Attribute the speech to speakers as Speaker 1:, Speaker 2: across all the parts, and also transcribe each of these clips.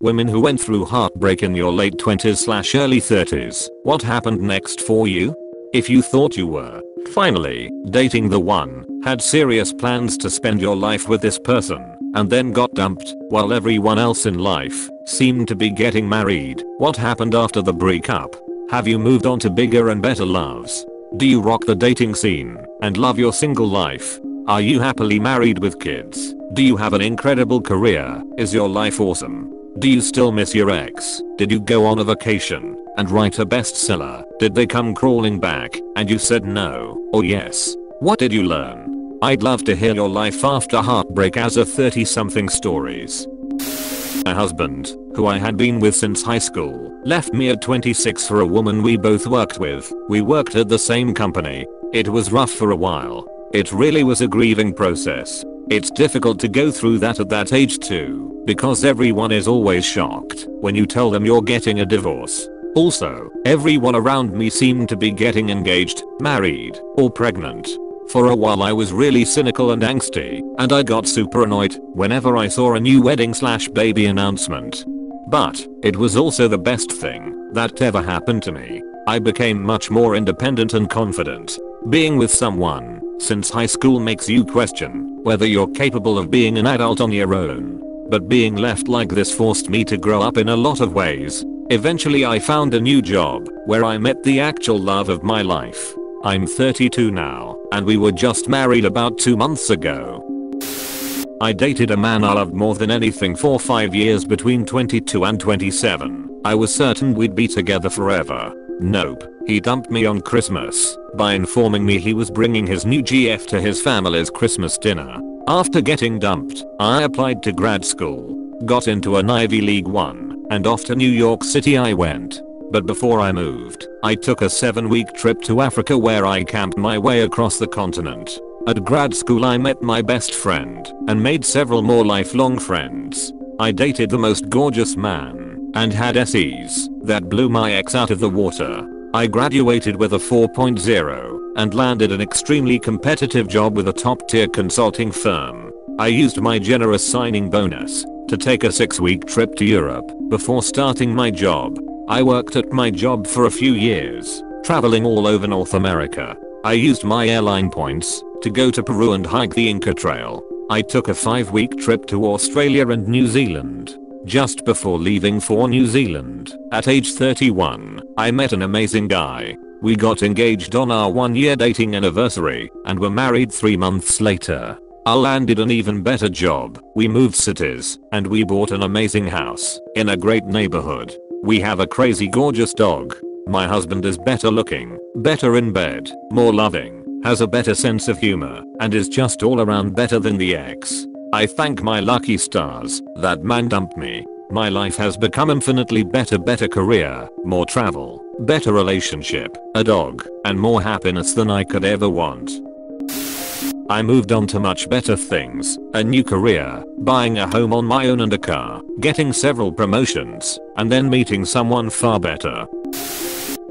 Speaker 1: Women who went through heartbreak in your late 20s/early 30s, what happened next for you? If you thought you were finally dating the one, had serious plans to spend your life with this person, and then got dumped while everyone else in life seemed to be getting married, what happened after the breakup? Have you moved on to bigger and better loves? Do you rock the dating scene and love your single life? Are you happily married with kids? Do you have an incredible career? Is your life awesome? Do you still miss your ex? Did you go on a vacation and write a bestseller? Did they come crawling back and you said no or yes? What did you learn? I'd love to hear your life after heartbreak as a 30-something stories. My husband, who I had been with since high school, left me at 26 for a woman we both worked with. We worked at the same company. It was rough for a while. It really was a grieving process. It's difficult to go through that at that age too, because everyone is always shocked when you tell them you're getting a divorce. Also, everyone around me seemed to be getting engaged, married, or pregnant. For a while I was really cynical and angsty, and I got super annoyed whenever I saw a new wedding/baby announcement. But it was also the best thing that ever happened to me. I became much more independent and confident. Being with someone since high school makes you question whether you're capable of being an adult on your own. But being left like this forced me to grow up in a lot of ways. Eventually I found a new job where I met the actual love of my life. I'm 32 now, and we were just married about 2 months ago. I dated a man I loved more than anything for 5 years between 22 and 27. I was certain we'd be together forever. Nope, he dumped me on Christmas by informing me he was bringing his new GF to his family's Christmas dinner. After getting dumped, I applied to grad school, got into an Ivy League one, and off to New York City I went. But before I moved, I took a 7-week trip to Africa where I camped my way across the continent. At grad school I met my best friend and made several more lifelong friends. I dated the most gorgeous man and had SEs that blew my ex out of the water. I graduated with a 4.0 and landed an extremely competitive job with a top-tier consulting firm. I used my generous signing bonus to take a 6-week trip to Europe before starting my job. I worked at my job for a few years, traveling all over North America. I used my airline points to go to Peru and hike the Inca Trail. I took a 5-week trip to Australia and New Zealand. Just before leaving for New Zealand, at age 31, I met an amazing guy. We got engaged on our 1-year dating anniversary and were married 3 months later. I landed an even better job. We moved cities and we bought an amazing house in a great neighborhood. We have a crazy gorgeous dog. My husband is better looking, better in bed, more loving, has a better sense of humor, and is just all around better than the ex. I thank my lucky stars that man dumped me. My life has become infinitely better career, more travel, better relationship, a dog, and more happiness than I could ever want. I moved on to much better things, a new career, buying a home on my own and a car, getting several promotions, and then meeting someone far better.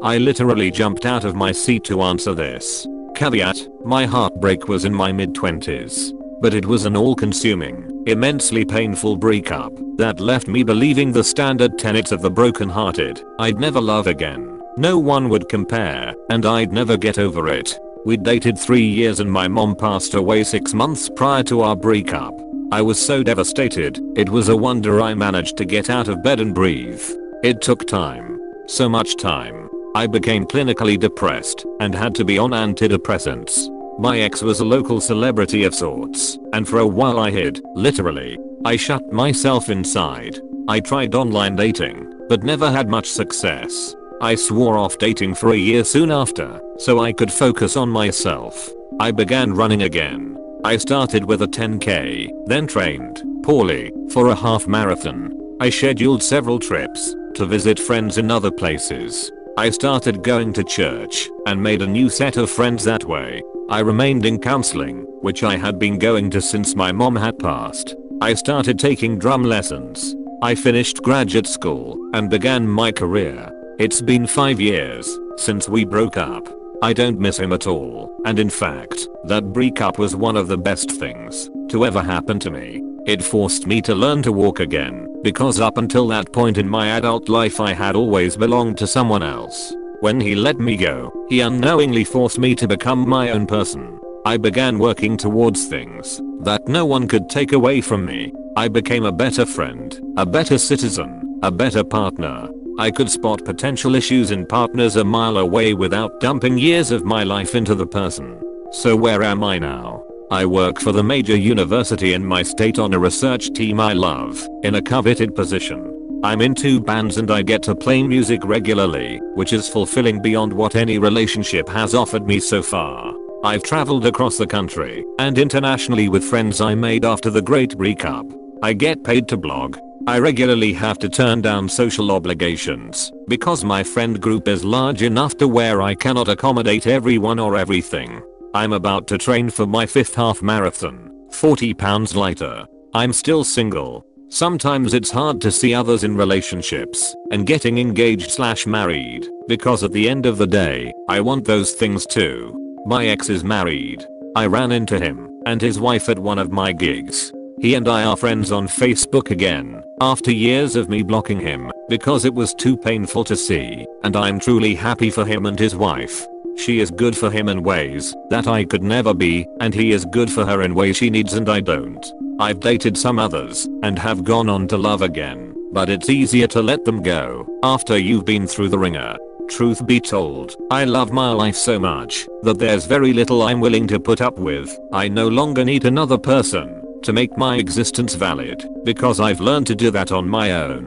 Speaker 1: I literally jumped out of my seat to answer this. Caveat, my heartbreak was in my mid-20s. But it was an all-consuming, immensely painful breakup that left me believing the standard tenets of the broken-hearted. I'd never love again. No one would compare, and I'd never get over it. We'd dated 3 years and my mom passed away 6 months prior to our breakup. I was so devastated, it was a wonder I managed to get out of bed and breathe. It took time. So much time. I became clinically depressed and had to be on antidepressants. My ex was a local celebrity of sorts, and for a while I hid, literally. I shut myself inside. I tried online dating, but never had much success. I swore off dating for a year soon after, so I could focus on myself. I began running again. I started with a 10k, then trained, poorly, for a half marathon. I scheduled several trips to visit friends in other places. I started going to church and made a new set of friends that way. I remained in counseling, which I had been going to since my mom had passed. I started taking drum lessons. I finished graduate school and began my career. It's been 5 years since we broke up. I don't miss him at all, and in fact, that breakup was one of the best things to ever happen to me. It forced me to learn to walk again, because up until that point in my adult life I had always belonged to someone else. When he let me go, he unknowingly forced me to become my own person. I began working towards things that no one could take away from me. I became a better friend, a better citizen, a better partner. I could spot potential issues in partners a mile away without dumping years of my life into the person. So where am I now? I work for the major university in my state on a research team I love, in a coveted position. I'm in 2 bands and I get to play music regularly, which is fulfilling beyond what any relationship has offered me so far. I've traveled across the country and internationally with friends I made after the great breakup. I get paid to blog. I regularly have to turn down social obligations because my friend group is large enough to where I cannot accommodate everyone or everything. I'm about to train for my 5th half marathon, 40 pounds lighter. I'm still single. Sometimes it's hard to see others in relationships and getting engaged/married because at the end of the day, I want those things too. My ex is married. I ran into him and his wife at one of my gigs. He and I are friends on Facebook again after years of me blocking him because it was too painful to see, and I'm truly happy for him and his wife. She is good for him in ways that I could never be, and he is good for her in ways she needs and I don't. I've dated some others and have gone on to love again, but it's easier to let them go after you've been through the ringer. Truth be told, I love my life so much that there's very little I'm willing to put up with. I no longer need another person to make my existence valid because I've learned to do that on my own.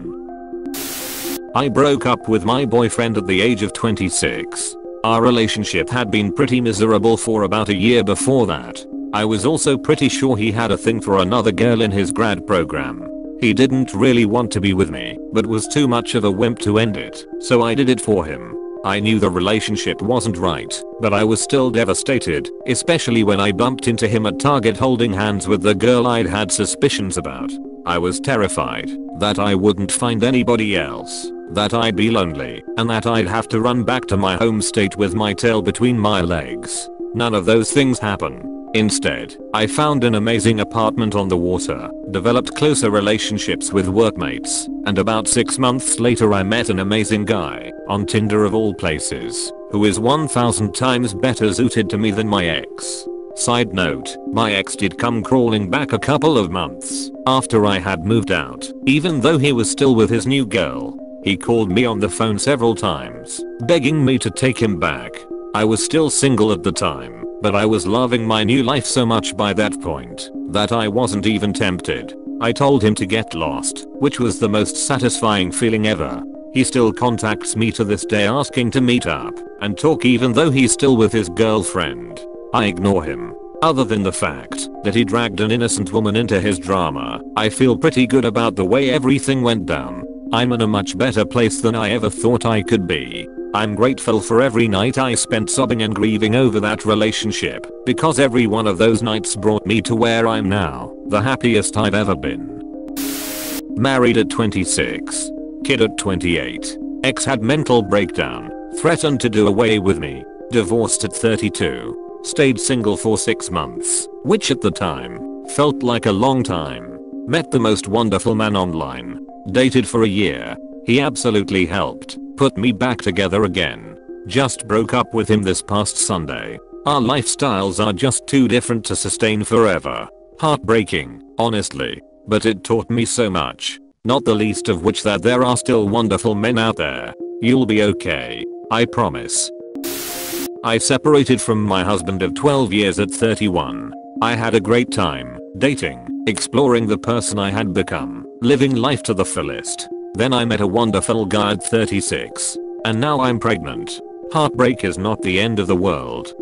Speaker 1: I broke up with my boyfriend at the age of 26. Our relationship had been pretty miserable for about a year before that. I was also pretty sure he had a thing for another girl in his grad program. He didn't really want to be with me, but was too much of a wimp to end it, so I did it for him. I knew the relationship wasn't right, but I was still devastated, especially when I bumped into him at Target holding hands with the girl I'd had suspicions about. I was terrified that I wouldn't find anybody else, that I'd be lonely, and that I'd have to run back to my home state with my tail between my legs. None of those things happen. Instead, I found an amazing apartment on the water, developed closer relationships with workmates, and about 6 months later I met an amazing guy, on Tinder of all places, who is 1000 times better suited to me than my ex. Side note, my ex did come crawling back a couple of months after I had moved out, even though he was still with his new girl. He called me on the phone several times, begging me to take him back. I was still single at the time, but I was loving my new life so much by that point that I wasn't even tempted. I told him to get lost, which was the most satisfying feeling ever. He still contacts me to this day asking to meet up and talk even though he's still with his girlfriend. I ignore him. Other than the fact that he dragged an innocent woman into his drama, I feel pretty good about the way everything went down. I'm in a much better place than I ever thought I could be. I'm grateful for every night I spent sobbing and grieving over that relationship, because every one of those nights brought me to where I'm now, the happiest I've ever been. Married at 26. Kid at 28. Ex had mental breakdown, threatened to do away with me. Divorced at 32. Stayed single for 6 months, which at the time felt like a long time. Met the most wonderful man online. Dated for a year. He absolutely helped put me back together again. Just broke up with him this past Sunday. Our lifestyles are just too different to sustain forever. Heartbreaking, honestly, but it taught me so much. Not the least of which that there are still wonderful men out there. You'll be okay, I promise. I separated from my husband of 12 years at 31. I had a great time, dating, exploring the person I had become, living life to the fullest. Then I met a wonderful guy at 36. And now I'm pregnant. Heartbreak is not the end of the world.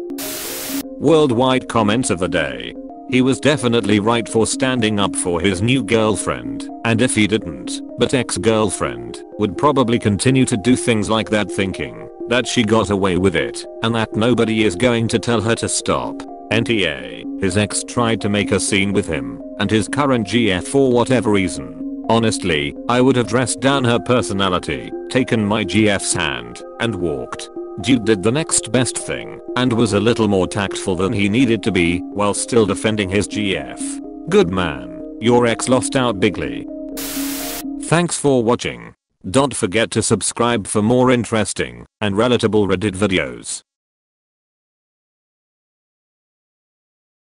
Speaker 1: Worldwide comments of the day. He was definitely right for standing up for his new girlfriend, and if he didn't, but ex-girlfriend, would probably continue to do things like that thinking that she got away with it, and that nobody is going to tell her to stop. NTA, his ex tried to make a scene with him, and his current GF for whatever reason. Honestly, I would have dressed down her personality, taken my GF's hand, and walked. Dude did the next best thing, and was a little more tactful than he needed to be, while still defending his GF. Good man, your ex lost out bigly. Thanks for watching. Don't forget to subscribe for more interesting and relatable Reddit videos.